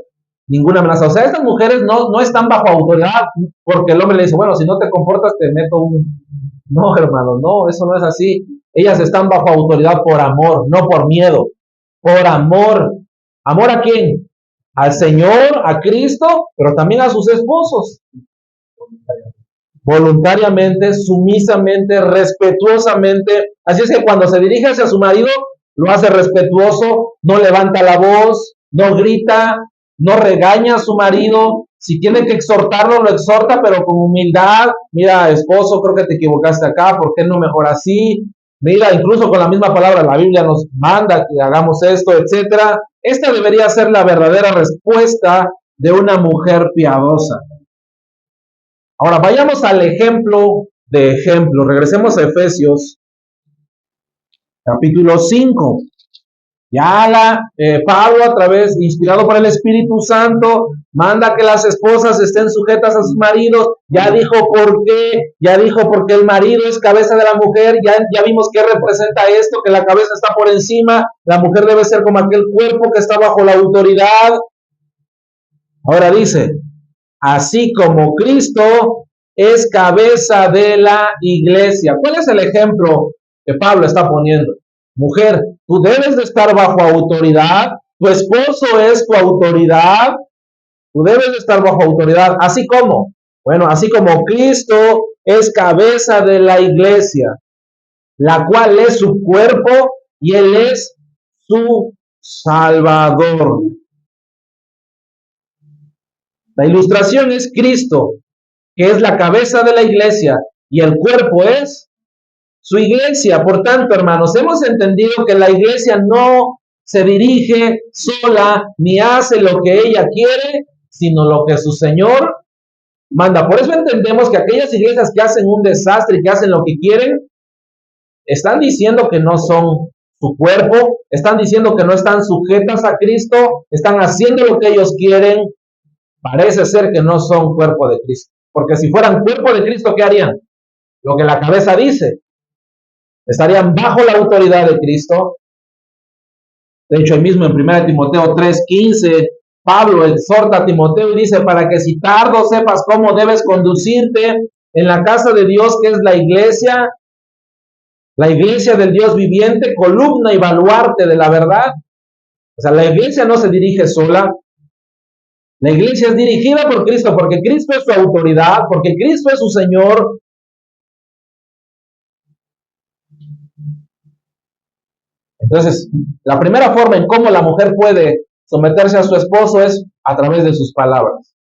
ninguna amenaza. O sea, estas mujeres no están bajo autoridad porque el hombre le dice, bueno, si no te comportas te meto No, hermano, no, eso no es así. Ellas están bajo autoridad por amor, no por miedo, por amor. ¿Amor a quién? Al Señor, a Cristo, pero también a sus esposos. Voluntariamente, sumisamente, respetuosamente. Así es que cuando se dirige hacia su marido, lo hace respetuoso, no levanta la voz, no grita, no regaña a su marido. Si tiene que exhortarlo, lo exhorta, pero con humildad. Mira, esposo, creo que te equivocaste acá, ¿por qué no mejor así? Mira, incluso con la misma palabra, la Biblia nos manda que hagamos esto, etcétera. Esta debería ser la verdadera respuesta de una mujer piadosa. Ahora vayamos al ejemplo de ejemplo. Regresemos a Efesios capítulo 5. Pablo, a través, inspirado por el Espíritu Santo, manda que las esposas estén sujetas a sus maridos. Ya dijo por qué, ya dijo porque el marido es cabeza de la mujer. Ya vimos qué representa esto, que la cabeza está por encima. La mujer debe ser como aquel cuerpo que está bajo la autoridad. Ahora dice, así como Cristo es cabeza de la iglesia. ¿Cuál es el ejemplo que Pablo está poniendo? Mujer, tú debes de estar bajo autoridad, tu esposo es tu autoridad, tú debes de estar bajo autoridad, así como, bueno, así como Cristo es cabeza de la iglesia, la cual es su cuerpo y él es su Salvador. La ilustración es Cristo, que es la cabeza de la iglesia, y el cuerpo es su iglesia. Por tanto, hermanos, hemos entendido que la iglesia no se dirige sola ni hace lo que ella quiere, sino lo que su Señor manda. Por eso entendemos que aquellas iglesias que hacen un desastre y que hacen lo que quieren, están diciendo que no son su cuerpo, están diciendo que no están sujetas a Cristo, están haciendo lo que ellos quieren. Parece ser que no son cuerpo de Cristo. Porque si fueran cuerpo de Cristo, ¿qué harían? Lo que la cabeza dice. Estarían bajo la autoridad de Cristo. De hecho, ahí mismo en 1 Timoteo 3:15, Pablo exhorta a Timoteo y dice, para que si tardo sepas cómo debes conducirte en la casa de Dios, que es la iglesia del Dios viviente, columna y baluarte de la verdad. O sea, la iglesia no se dirige sola. La iglesia es dirigida por Cristo, porque Cristo es su autoridad, porque Cristo es su Señor. Entonces, la primera forma en cómo la mujer puede someterse a su esposo es a través de sus palabras.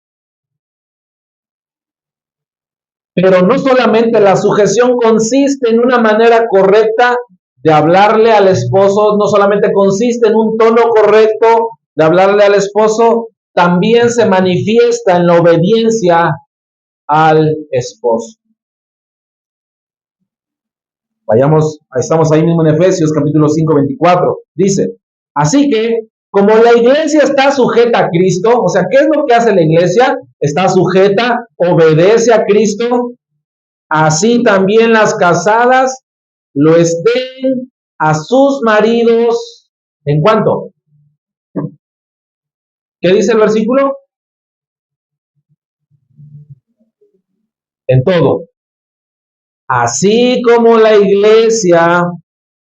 Pero no solamente la sujeción consiste en una manera correcta de hablarle al esposo, no solamente consiste en un tono correcto de hablarle al esposo, también se manifiesta en la obediencia al esposo. Estamos ahí mismo en Efesios capítulo 5:24. Dice, así que como la iglesia está sujeta a Cristo, o sea, ¿qué es lo que hace la iglesia? Está sujeta, obedece a Cristo, así también las casadas lo estén a sus maridos. ¿En cuánto? ¿Qué dice el versículo? En todo. Así como la iglesia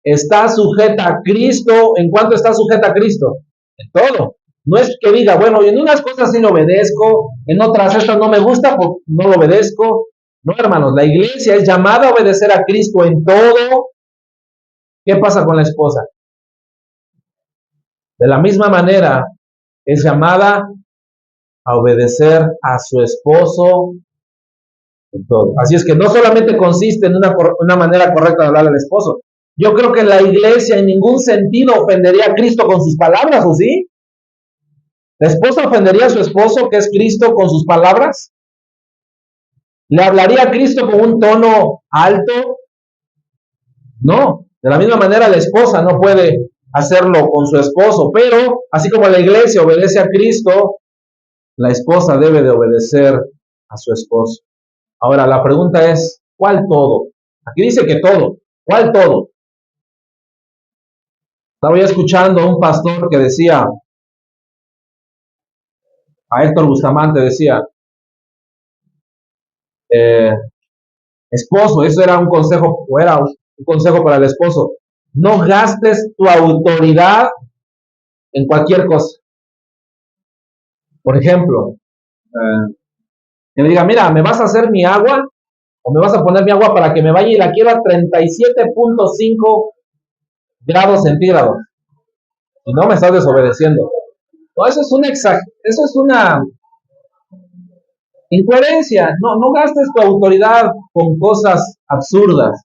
está sujeta a Cristo, ¿en cuánto está sujeta a Cristo? En todo. No es que diga, bueno, en unas cosas sí lo obedezco, en otras estas no me gusta, pues no lo obedezco. No, hermanos, la iglesia es llamada a obedecer a Cristo en todo. ¿Qué pasa con la esposa? De la misma manera, es llamada a obedecer a su esposo en todo. Así es que no solamente consiste en una manera correcta de hablar al esposo. Yo creo que la iglesia en ningún sentido ofendería a Cristo con sus palabras, ¿o sí? ¿La esposa ofendería a su esposo, que es Cristo, con sus palabras? ¿Le hablaría a Cristo con un tono alto? No. De la misma manera, la esposa no puede hacerlo con su esposo, pero así como la iglesia obedece a Cristo, la esposa debe de obedecer a su esposo. Ahora, la pregunta es, ¿cuál todo? Aquí dice que todo. ¿Cuál todo? Estaba yo escuchando a un pastor que decía, a Héctor Bustamante decía, Esposo, eso era un consejo, o era un consejo para el esposo. No gastes tu autoridad en cualquier cosa. Por ejemplo, que me diga, mira, ¿me vas a hacer mi agua? ¿O me vas a poner mi agua para que me vaya y la quiero a 37.5 grados centígrados? Y no me estás desobedeciendo. No, eso es una incoherencia. No, no gastes tu autoridad con cosas absurdas.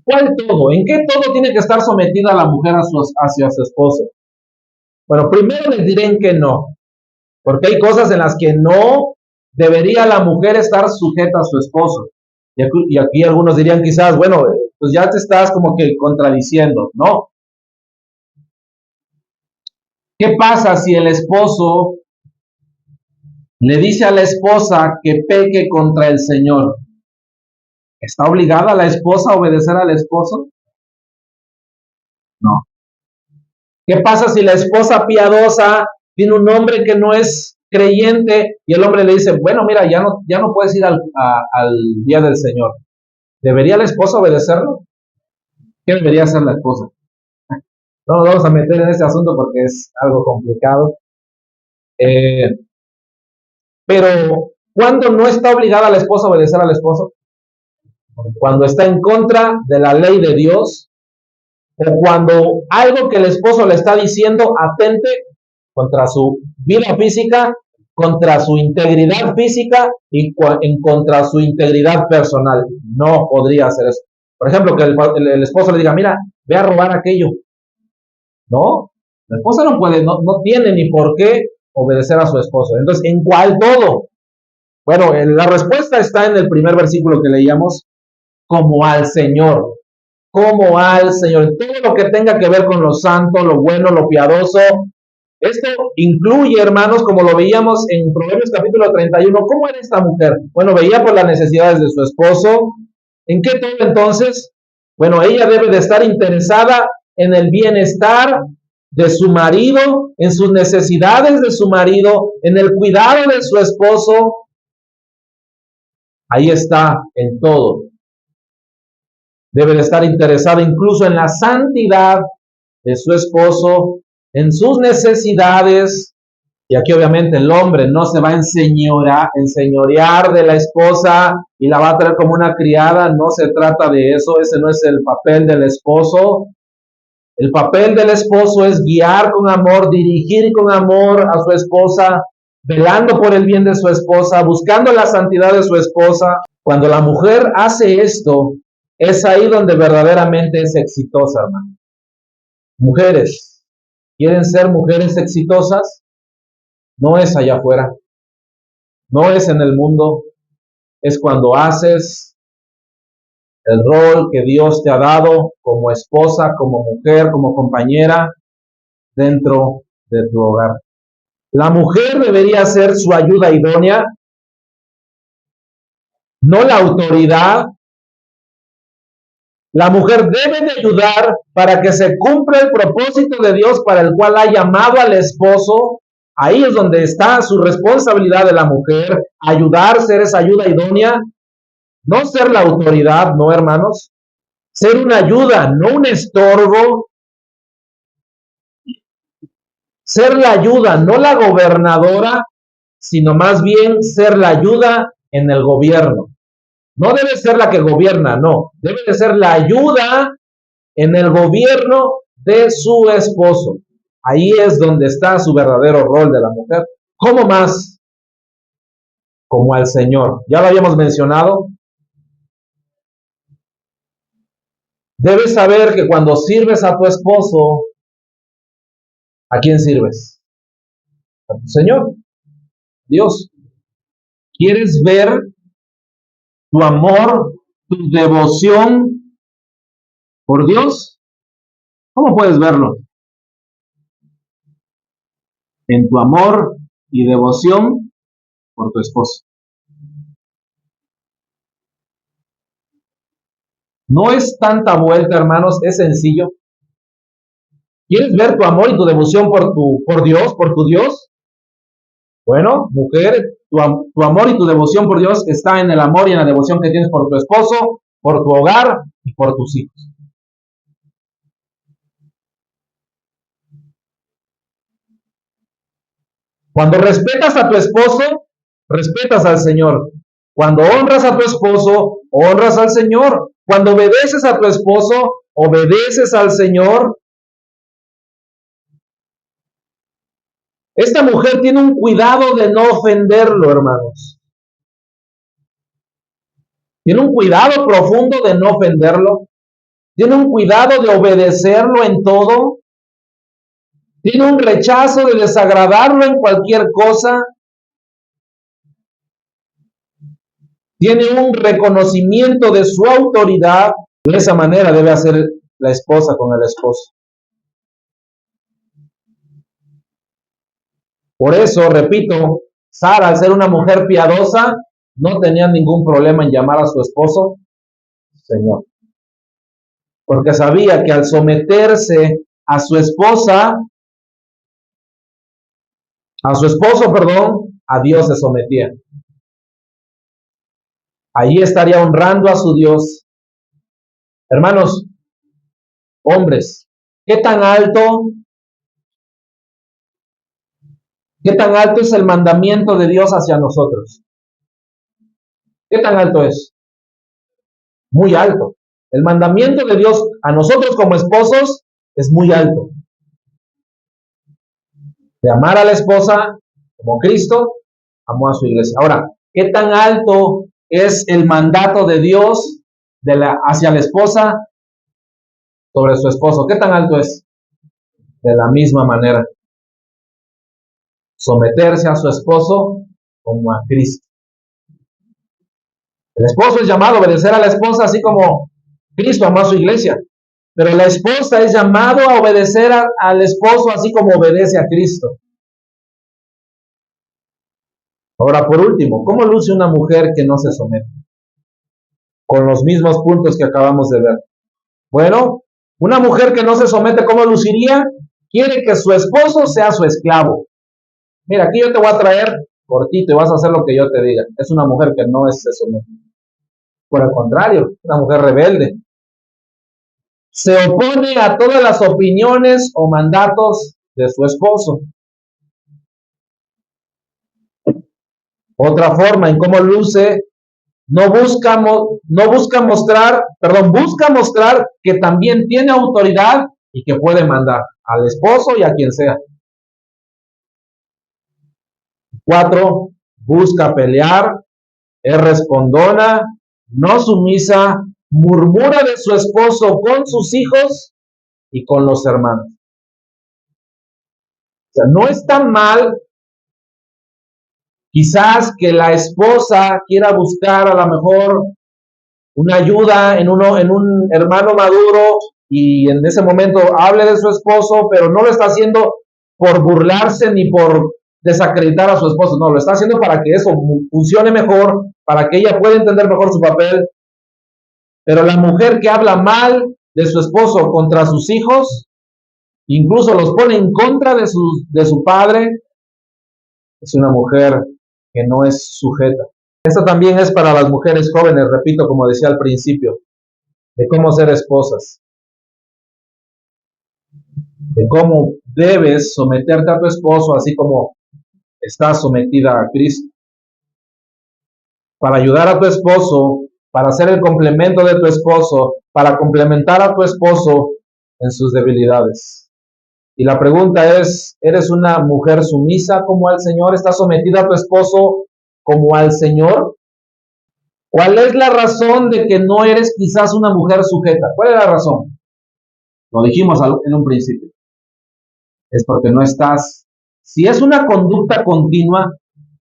¿Cuál todo? ¿En qué todo tiene que estar sometida la mujer hacia su esposo? Bueno, primero les diré en qué no, porque hay cosas en las que no debería la mujer estar sujeta a su esposo. Y aquí algunos dirían quizás, bueno, pues ya te estás como que contradiciendo. No. ¿Qué pasa si el esposo le dice a la esposa que peque contra el Señor? ¿Está obligada la esposa a obedecer al esposo? No. ¿Qué pasa si la esposa piadosa tiene un hombre que no es creyente y el hombre le dice, bueno, mira, ya no puedes ir al día del Señor? ¿Debería la esposa obedecerlo? ¿Qué debería hacer la esposa? No nos vamos a meter en ese asunto porque es algo complicado. Pero, ¿cuándo no está obligada la esposa a obedecer al esposo? Cuando está en contra de la ley de Dios, o cuando algo que el esposo le está diciendo atente contra su vida física, contra su integridad física y en contra su integridad personal. No podría hacer eso. Por ejemplo, que el esposo le diga, mira, ve a robar aquello. No, la esposa no puede, no tiene ni por qué obedecer a su esposo. Entonces, ¿en cuál todo? Bueno, la respuesta está en el primer versículo que leíamos, como al Señor, como al Señor. Todo lo que tenga que ver con lo santo, lo bueno, lo piadoso. Esto incluye, hermanos, como lo veíamos en Proverbios capítulo 31, ¿cómo era esta mujer? Bueno, veía por las necesidades de su esposo. ¿En qué todo entonces? Bueno, ella debe de estar interesada en el bienestar de su marido, en sus necesidades de su marido, en el cuidado de su esposo. Ahí está en todo. Debe de estar interesada incluso en la santidad de su esposo, en sus necesidades. Y aquí obviamente el hombre no se va a enseñorear de la esposa y la va a traer como una criada. No se trata de eso. Ese no es el papel del esposo. El papel del esposo es guiar con amor, dirigir con amor a su esposa, velando por el bien de su esposa, buscando la santidad de su esposa. Cuando la mujer hace esto, es ahí donde verdaderamente es exitosa, hermano. Mujeres, ¿quieren ser mujeres exitosas? No es allá afuera, no es en el mundo, es cuando haces el rol que Dios te ha dado como esposa, como mujer, como compañera dentro de tu hogar. La mujer debería ser su ayuda idónea, no la autoridad. La mujer debe de ayudar para que se cumpla el propósito de Dios para el cual ha llamado al esposo. Ahí es donde está su responsabilidad de la mujer, ayudar, ser esa ayuda idónea, no ser la autoridad, no, hermanos, ser una ayuda, no un estorbo, ser la ayuda, no la gobernadora, sino más bien ser la ayuda en el gobierno. No debe ser la que gobierna, no, debe de ser la ayuda en el gobierno de su esposo. Ahí es donde está su verdadero rol de la mujer. ¿Cómo más? Como al Señor. Ya lo habíamos mencionado. Debes saber que cuando sirves a tu esposo, ¿a quién sirves? A tu Señor, Dios. ¿Quieres ver tu amor, tu devoción por Dios? ¿Cómo puedes verlo? En tu amor y devoción por tu esposo. No es tanta vuelta, hermanos, es sencillo. ¿Quieres ver tu amor y tu devoción por Dios, por tu Dios? Bueno, mujer, tu amor y tu devoción por Dios está en el amor y en la devoción que tienes por tu esposo, por tu hogar y por tus hijos. Cuando respetas a tu esposo, respetas al Señor. Cuando honras a tu esposo, honras al Señor. Cuando obedeces a tu esposo, obedeces al Señor. Esta mujer tiene un cuidado de no ofenderlo, hermanos. Tiene un cuidado profundo de no ofenderlo. Tiene un cuidado de obedecerlo en todo. Tiene un rechazo de desagradarlo en cualquier cosa. Tiene un reconocimiento de su autoridad. De esa manera debe hacer la esposa con el esposo. Por eso, repito, Sara, al ser una mujer piadosa, no tenía ningún problema en llamar a su esposo Señor. Porque sabía que al someterse a su esposa, a su esposo, perdón, a Dios se sometía. Allí estaría honrando a su Dios. Hermanos, hombres, ¿qué tan alto es el mandamiento de Dios hacia nosotros? ¿Qué tan alto es? Muy alto. El mandamiento de Dios a nosotros como esposos es muy alto. De amar a la esposa como Cristo amó a su iglesia. Ahora, ¿qué tan alto es el mandato de Dios hacia la esposa sobre su esposo? ¿Qué tan alto es? De la misma manera. Someterse a su esposo como a Cristo. El esposo es llamado a obedecer a la esposa así como Cristo amó a su iglesia. Pero la esposa es llamado a obedecer al esposo así como obedece a Cristo. Ahora, por último, ¿cómo luce una mujer que no se somete? Con los mismos puntos que acabamos de ver. Bueno, una mujer que no se somete, ¿cómo luciría? Quiere que su esposo sea su esclavo. Mira, aquí yo te voy a traer cortito y vas a hacer lo que yo te diga. Es una mujer que no se somete. Por el contrario, una mujer rebelde. Se opone a todas las opiniones o mandatos de su esposo. Otra forma en cómo luce, busca mostrar que también tiene autoridad y que puede mandar al esposo y a quien sea. 4, busca pelear, es respondona, no sumisa, murmura de su esposo con sus hijos y con los hermanos. O sea, no está mal quizás que la esposa quiera buscar a lo mejor una ayuda en un hermano maduro y en ese momento hable de su esposo, pero no lo está haciendo por burlarse ni por desacreditar a su esposo, no, lo está haciendo para que eso funcione mejor, para que ella pueda entender mejor su papel. Pero la mujer que habla mal de su esposo contra sus hijos, incluso los pone en contra de su padre, es una mujer que no es sujeta. Esto también es para las mujeres jóvenes, repito, como decía al principio, de cómo ser esposas, de cómo debes someterte a tu esposo, así como estás sometida a Cristo. Para ayudar a tu esposo, para ser el complemento de tu esposo, para complementar a tu esposo en sus debilidades. Y la pregunta es, ¿eres una mujer sumisa como al Señor? ¿Estás sometida a tu esposo como al Señor? ¿Cuál es la razón de que no eres quizás una mujer sujeta? ¿Cuál es la razón? Lo dijimos en un principio. Es porque no estás. Si es una conducta continua,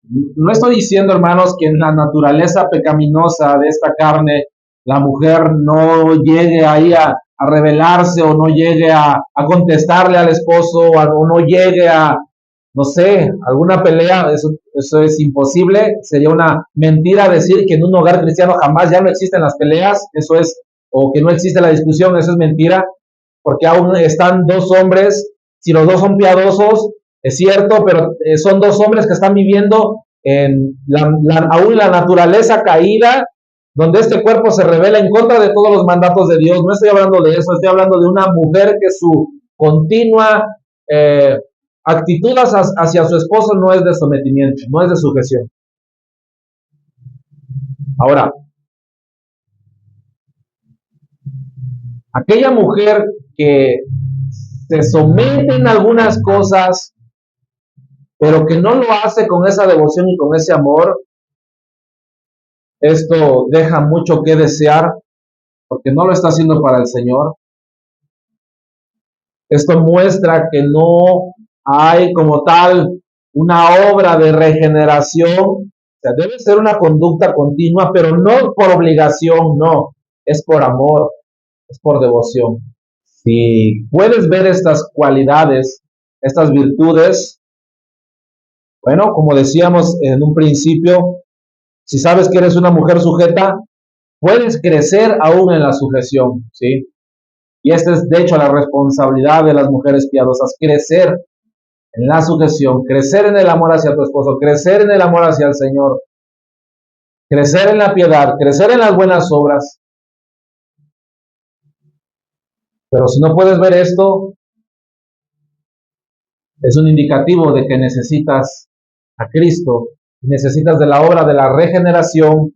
no estoy diciendo, hermanos, que en la naturaleza pecaminosa de esta carne, la mujer no llegue ahí a rebelarse o no llegue a contestarle al esposo o no llegue a, no sé, alguna pelea. Eso es imposible. Sería una mentira decir que en un hogar cristiano jamás ya no existen las peleas. Eso es, o que no existe la discusión. Eso es mentira, porque aún están dos hombres. Si los dos son piadosos, es cierto, pero son dos hombres que están viviendo aún la naturaleza caída, donde este cuerpo se revela en contra de todos los mandatos de Dios. No estoy hablando de eso, estoy hablando de una mujer que su continua actitud hacia su esposo no es de sometimiento, no es de sujeción. Ahora, aquella mujer que se somete en algunas cosas, pero que no lo hace con esa devoción y con ese amor, esto deja mucho que desear, porque no lo está haciendo para el Señor. Esto muestra que no hay como tal una obra de regeneración. O sea, debe ser una conducta continua, pero no por obligación, no. Es por amor, es por devoción. Si puedes ver estas cualidades, estas virtudes, bueno, como decíamos en un principio, si sabes que eres una mujer sujeta, puedes crecer aún en la sujeción, ¿sí? Y esta es, de hecho, la responsabilidad de las mujeres piadosas, crecer en la sujeción, crecer en el amor hacia tu esposo, crecer en el amor hacia el Señor, crecer en la piedad, crecer en las buenas obras. Pero si no puedes ver esto, es un indicativo de que necesitas a Cristo, necesitas de la obra de la regeneración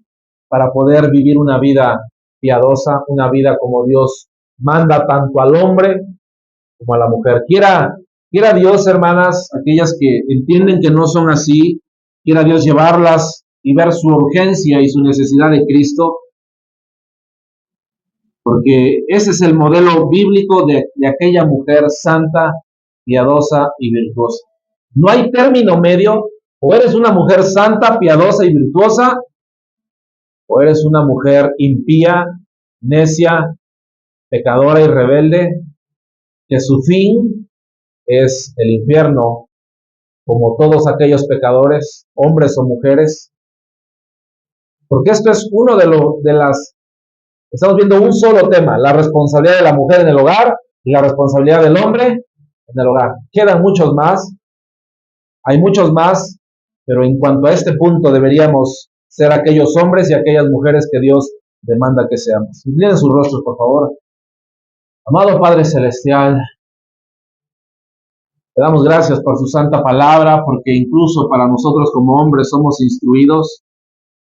para poder vivir una vida piadosa, una vida como Dios manda tanto al hombre como a la mujer. Quiera Dios, hermanas, aquellas que entienden que no son así, quiera Dios llevarlas y ver su urgencia y su necesidad de Cristo, porque ese es el modelo bíblico de aquella mujer santa, piadosa y virtuosa. No hay término medio, o eres una mujer santa, piadosa y virtuosa, o eres una mujer impía, necia, pecadora y rebelde, que su fin es el infierno, como todos aquellos pecadores, hombres o mujeres. Porque esto es uno de las, estamos viendo un solo tema, la responsabilidad de la mujer en el hogar y la responsabilidad del hombre en el hogar. Quedan muchos más, hay muchos más, pero en cuanto a este punto deberíamos ser aquellos hombres y aquellas mujeres que Dios demanda que seamos. Inclinen sus rostros, por favor. Amado Padre Celestial, te damos gracias por su santa palabra, porque incluso para nosotros como hombres somos instruidos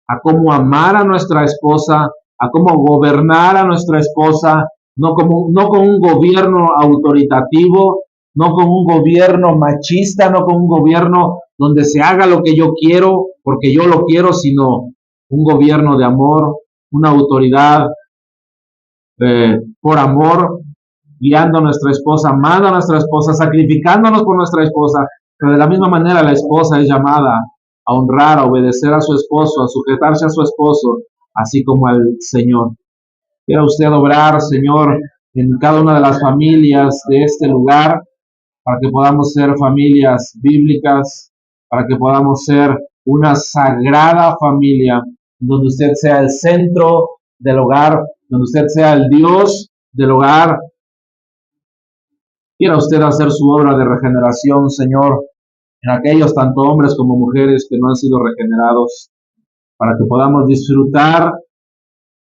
a cómo amar a nuestra esposa, a cómo gobernar a nuestra esposa, no con un gobierno autoritativo, no con un gobierno machista, no con un gobierno donde se haga lo que yo quiero, porque yo lo quiero, sino un gobierno de amor, una autoridad por amor, guiando a nuestra esposa, amando a nuestra esposa, sacrificándonos por nuestra esposa, pero de la misma manera la esposa es llamada a honrar, a obedecer a su esposo, a sujetarse a su esposo, así como al Señor. Quiera usted obrar, Señor, en cada una de las familias de este lugar, para que podamos ser familias bíblicas, para que podamos ser una sagrada familia, donde usted sea el centro del hogar, donde usted sea el Dios del hogar. Quiera usted hacer su obra de regeneración, Señor, en aquellos tanto hombres como mujeres que no han sido regenerados, para que podamos disfrutar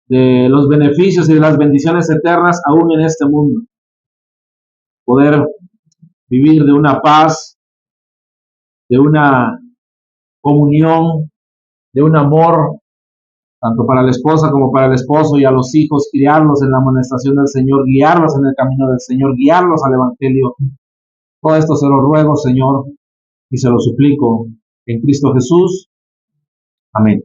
de los beneficios y de las bendiciones eternas aún en este mundo. Poder vivir de una paz, de una comunión, de un amor, tanto para la esposa como para el esposo y a los hijos, criarlos en la amonestación del Señor, guiarlos en el camino del Señor, guiarlos al Evangelio. Todo esto se lo ruego, Señor, y se lo suplico en Cristo Jesús. Amén.